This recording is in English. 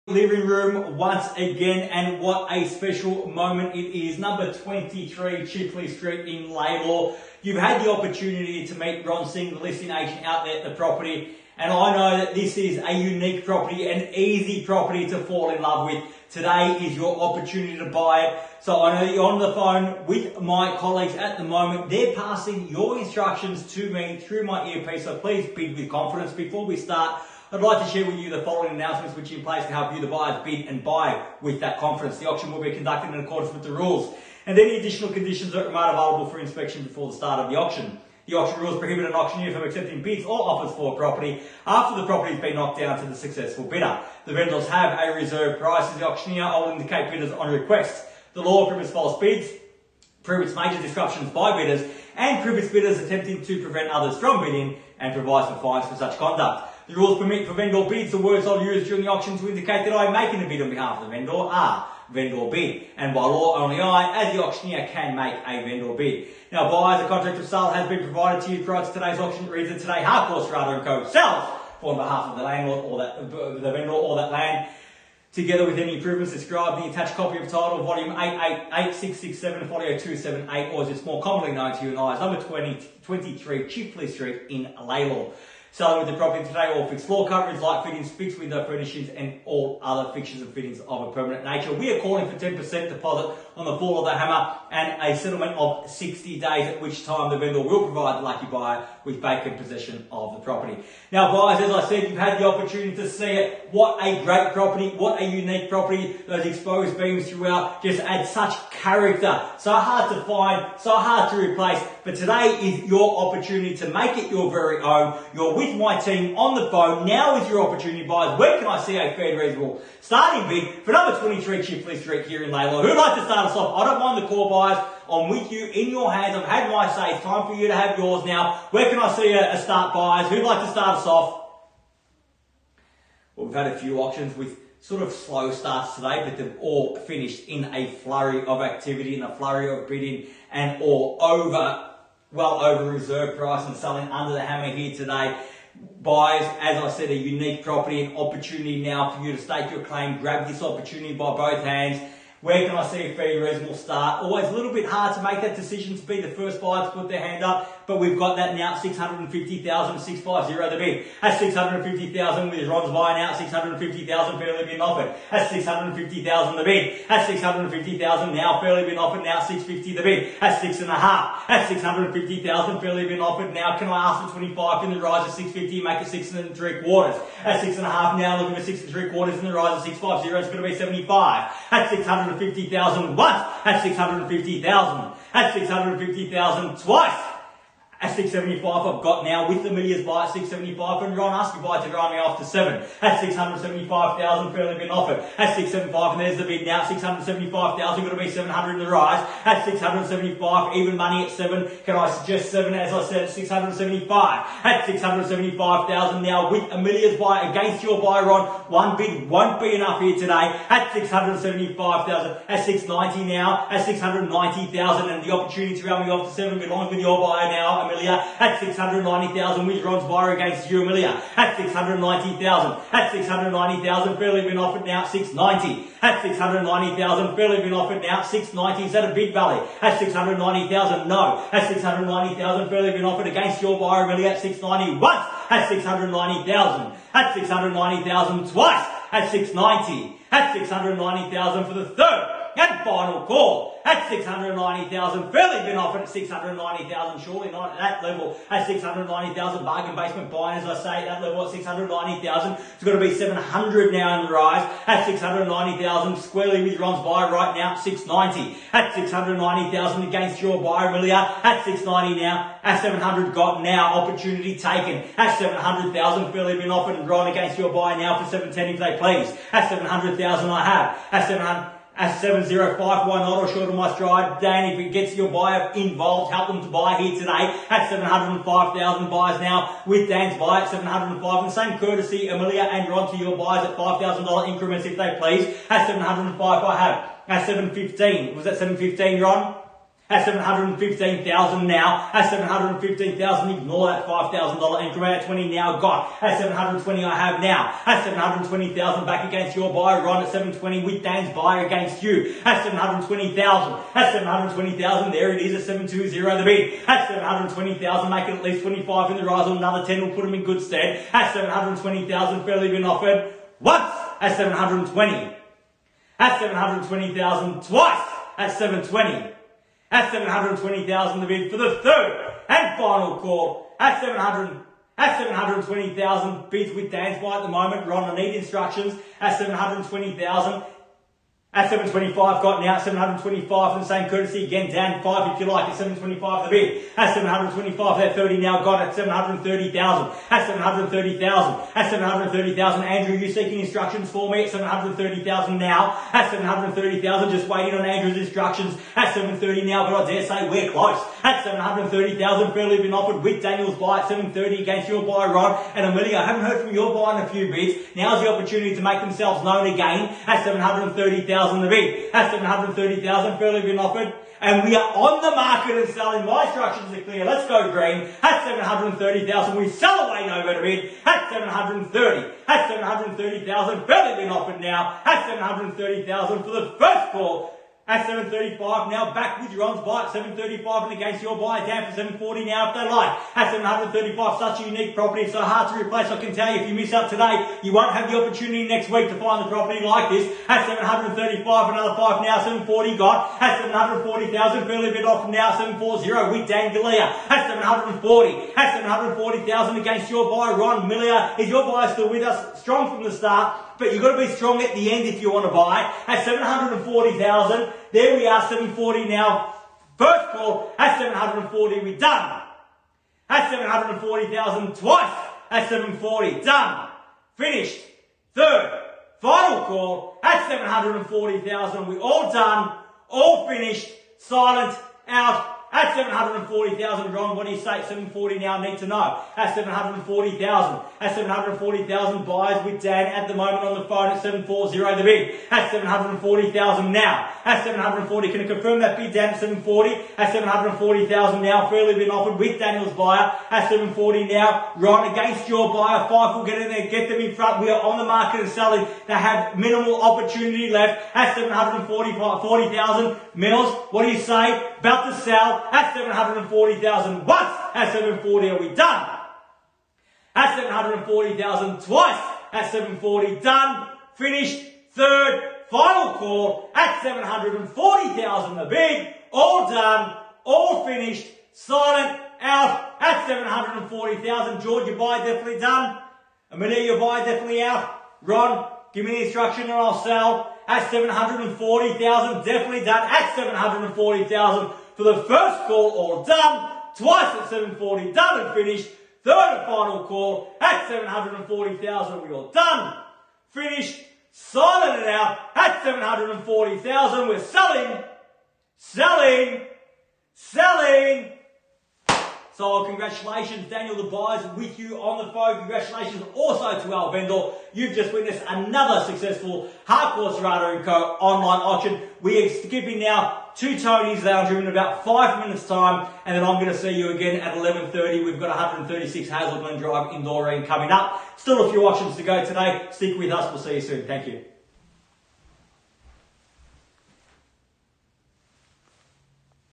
Living room once again, and what a special moment it is. Number 23 Chifley Street in Lalor. You've had the opportunity to meet Singh, the listing agent out there at the property, and I know that this is a unique property, an easy property to fall in love with. Today is your opportunity to buy it. So I know that you're on the phone with my colleagues at the moment. They're passing your instructions to me through my earpiece, so please bid with confidence. Before we start, I'd like to share with you the following announcements which are in place to help you, the buyers, bid and buy with that confidence. The auction will be conducted in accordance with the rules, and any additional conditions are made available for inspection before the start of the auction. The auction rules prohibit an auctioneer from accepting bids or offers for a property after the property has been knocked down to the successful bidder. The vendors have a reserve price as the auctioneer. I will indicate bidders on request. The law prohibits false bids, prohibits major disruptions by bidders, and prohibits bidders attempting to prevent others from bidding, and provides for fines for such conduct. The rules permit for vendor bids. The words I'll use during the auction to indicate that I am making a bid on behalf of the vendor are vendor bid, and by law only I, as the auctioneer, can make a vendor bid. Now, buyers, a contract of sale has been provided to you prior to today's auction. It reads that today Harcourts, Rata and Co. sells on behalf of the landlord or the vendor or that land, together with any improvements described. The attached copy of title, volume 888667 40278, or as it's more commonly known to you and I, as number 23 Chifley Street in Lalor. Selling with the property today, all fixed floor coverage, light fittings, fixed window furnishings, and all other fixtures and fittings of a permanent nature. We are calling for 10% deposit on the fall of the hammer and a settlement of 60 days, at which time the vendor will provide the lucky buyer with vacant possession of the property. Now, buyers, as I said, you've had the opportunity to see it. What a great property, what a unique property. Those exposed beams throughout just add such character. So hard to find, so hard to replace. But today is your opportunity to make it your very own. You're with my team on the phone. Now is your opportunity, buyers. Where can I see a fair and reasonable starting bid for number 23 Chifley Street here in Lalor? Who'd like to start us off? I don't mind the call, buyers. I'm with you, in your hands. I've had my say. It's time for you to have yours now. Where can I see a start, buyers? Who'd like to start us off? Well, we've had a few auctions with sort of slow starts today, but they've all finished in a flurry of activity, in a flurry of bidding, and all well over reserve price and selling under the hammer here today. Buyers, as I said, a unique property, an opportunity now for you to stake your claim. Grab this opportunity by both hands. Where can I see a fairly reasonable start? Always a little bit hard to make that decision to be the first buyer to put their hand up, but we've got that now at 650,000, 650 the bid. At 650,000 with Ron's buy now, 650,000 fairly been offered. At 650,000 the bid. At 650,000 now fairly been offered, now 650 the bid. At 6.5. At 650,000 fairly been offered. Now can I ask for 25 in the rise of 650, make it 6 3/4. At 6.5 now looking for 6 3/4 in the rise of 650, it's going to be 75. At 650,000 once. At 650,000. At 650,000 twice. At 675 I've got now with the millions buy at 675, and Ron asked you buy to drive me off to 7. At 675,000 fairly been offered. At 675, and there's the bid now, 675,000, going to be 700 in the rise. At 675, even money at 7. Can I suggest 7 as I said at 675? At 675,000 now with a millions buy against your buy, Ron. One bid won't be enough here today. At 675,000. At 690 now. At 690,000, and the opportunity to round me off to 7 belongs with your buyer now. At 690,000 with Ron's buyer against you, Amelia. At 690,000. At 690,000 fairly been offered now, 690. At 690,000 fairly been offered now, 690. Is that a bid valley? At 690,000, no. At 690,000 fairly been offered against your buyer, Amelia. At 690 once. At 690,000. At 690,000 twice. At 690. At 690,000 for the third and final call. At 690,000, fairly been offered at 690,000, surely not at that level. At 690,000, bargain basement buying, as I say, at that level at 690,000. It's got to be 700 now in the rise. At 690,000, squarely with Ron's buy right now, 690. At 690,000 against your buyer, Amelia. At 690 now. At 700 got now, opportunity taken. At 700,000, fairly been offered, and Ron against your buyer now for 710 if they please. At 700,000 I have. At 700. At 705, why not, or short of my stride. Dan, if it gets your buyer involved, help them to buy here today. At 705,000 buyers now with Dan's buy at 705. And same courtesy, Amelia and Ron, to your buyers at $5,000 increments if they please. At 705 I have. At 715, was that 715, Ron? at $715,000 now, at $715,000, ignore that $5,000 increment at 20 now got, at $720 I have now, at $720,000 back against your buyer, Ron at $720 with Dan's buyer against you, at $720,000, at $720,000, there it is at $720 the bid, at $720,000, make it at least 25 in the rise, or another 10 will put them in good stead, at $720,000, fairly been offered once, at $720, at $720,000 twice, at $720, at $720,000 the bid for the third and final call at $720,000 bids with Dan's buy at the moment. Ron, I need instructions at $720,000. At $725 got now at $725 from the same courtesy again. Dan 5 if you like at $725 the bid. At $725 that 30 now got at $730,000. At $730,000. At $730,000. Andrew, you seeking instructions for me at $730,000 now. At $730,000, just waiting on Andrew's instructions at $730 now, but I dare say we're close. At $730,000, fairly been offered with Daniel's buy at $730 against your buy, Ron. And Amelia, I haven't heard from your buy in a few bids. Now's the opportunity to make themselves known again at $730,000 the bid. At $730,000, fairly been offered. And we are on the market and selling. My instructions are clear. Let's go green. At $730,000, we sell away no better bid. At $730. At $730,000, fairly been offered now. At $730,000 for the first call. At $735 now, back with Ron's buy at $735 and against your buy, down for $740 now if they like. At $735, such a unique property, it's so hard to replace. I can tell you, if you miss out today, you won't have the opportunity next week to find the property like this. At $735, another 5 now, $740 got. At $740,000, fairly bit off now, $740 with Dan Galea. At $740. At $740,000 against your buy, Ron Miller. Is your buy still with us? Strong from the start, but you've got to be strong at the end if you want to buy. At $740,000, there we are, $740 now. First call at $740, we're done. At $740,000 twice at $740, done. Finished. Third, final call at $740,000, we're all done, all finished, silent, out. At $740,000, Ron, what do you say? $740 now, need to know. At $740,000. At $740,000, buyers with Dan at the moment on the phone at $740 the bid. At $740,000 now. At $740, can you confirm that bid, Dan, at $740? At $740,000 now, fairly been offered with Daniel's buyer. At $740 now, Ron, against your buyer. 5 will get in there, get them in front. We are on the market and selling. They have minimal opportunity left. At $740,000, Mills, what do you say? About to sell. At $740,000 once, at $740 are we done? At $740,000 twice, at $740 done, finished, third, final call, at $740,000 the bid, all done, all finished, silent, out, at $740,000, George, your buy definitely done, Amelia, your buy definitely out, Ron, give me the instruction and I'll sell, at $740,000, definitely done, at $740,000, for the first call, all done. Twice at $740, done and finished. Third and final call at $740,000, we all done. Finished, silent and out at $740,000. We're selling, selling, selling. So congratulations, Daniel, the buyers with you on the phone. Congratulations also to our vendor. You've just witnessed another successful Harcourts, Rata & Co. online auction. We are skipping now to Tony's Lounge Room in about 5 minutes time, and then I'm going to see you again at 11:30. We've got 136 Hazel Glen Drive indoor ring coming up. Still a few auctions to go today. Stick with us. We'll see you soon. Thank you.